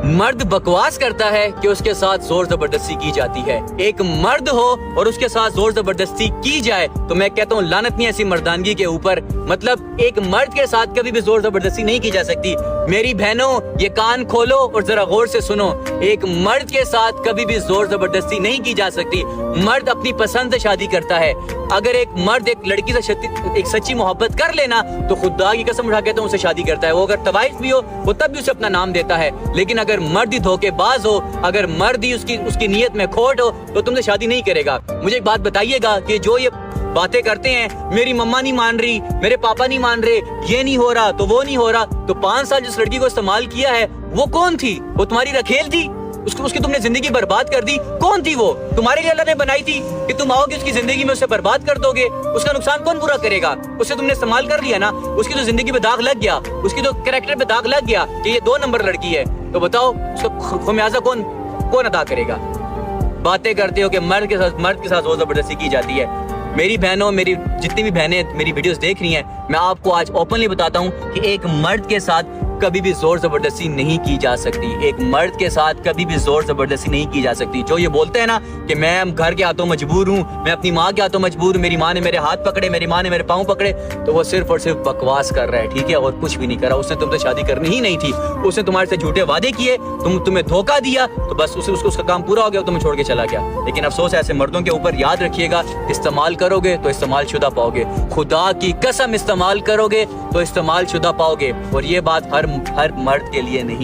मर्द बकवास करता है कि उसके साथ जोर जबरदस्ती की जाती है। एक मर्द हो और उसके साथ जोर जबरदस्ती की जाए तो मैं कहता हूँ लानत नहीं ऐसी मर्दानगी के ऊपर। मतलब एक मर्द के साथ कभी भी जोर जबरदस्ती नहीं की जा सकती। मेरी बहनों, ये कान खोलो और जरा गौर से सुनो, एक मर्द के साथ कभी भी जोर जबरदस्ती नहीं की जा सकती। मर्द अपनी पसंद से शादी करता है। अगर एक मर्द एक लड़की से एक सच्ची मोहब्बत कर लेना तो खुदा की कसम उठा के तो उसे शादी करता है। वो अगर तवाइफ भी हो वो तब भी उसे अपना नाम देता है। लेकिन अगर मर्द ही धोखेबाज हो, अगर मर्द ही उसकी नीयत में खोट हो तो तुमसे शादी नहीं करेगा। मुझे एक बात बताइएगा कि जो ये बातें करते हैं, मेरी मम्मा नहीं मान रही, मेरे पापा नहीं मान रहे, ये नहीं हो रहा तो वो नहीं हो रहा, तो 5 साल जिस लड़की को इस्तेमाल किया है वो कौन थी? वो तुम्हारी रखेल थी? उसकी तुमने जिंदगी बर्बाद कर दी। कौन थी वो? तुम्हारे लिए अल्लाह ने बनाई थी कि तुम आओगे उसकी जिंदगी में उसे बर्बाद कर दोगे। उसका नुकसान कौन पूरा करेगा? उसे तुमने इस्तेमाल कर लिया ना, उसकी तो जिंदगी पे दाग लग गया, उसकी तो कैरेक्टर पे दाग लग गया कि ये 2 नंबर लड़की है। तो बताओ उसका खमियाजा कौन अदा करेगा? बातें करते हो कि मर्द के साथ जोर जबरदस्ती की जाती है। मेरी बहनों, मेरी जितनी भी बहनें मेरी वीडियोस देख रही हैं, मैं आपको आज ओपनली बताता हूँ कि एक मर्द के साथ कभी भी जोर जबरदस्ती नहीं की जा सकती। एक मर्द के साथ कभी भी जोर जबरदस्ती नहीं की जा सकती। जो ये बोलते हैं ना कि मैं घर के हाथों मजबूर हूँ, मैं अपनी माँ के हाथों मजबूर हूँ, मेरी माँ ने मेरे हाथ पकड़े, मेरी माँ ने मेरे पाँव पकड़े, तो वो सिर्फ और सिर्फ बकवास कर रहा है, ठीक है, और कुछ भी नहीं करा। उसने तुमसे शादी करनी ही नहीं थी। उसने तुम्हारे से झूठे वादे किए, तुम्हें धोखा दिया, तो बस उसका काम पूरा हो गया, तुम्हें छोड़ के चला गया। लेकिन अफसोस ऐसे मर्दों के ऊपर। याद रखिएगा, इस्तेमाल करोगे तो इस्तेमाल शुदा पाओगे। खुदा की कसम, इस्तेमाल करोगे तो इस्तेमाल शुदा पाओगे। और ये बात हर मर्द के लिए नहीं।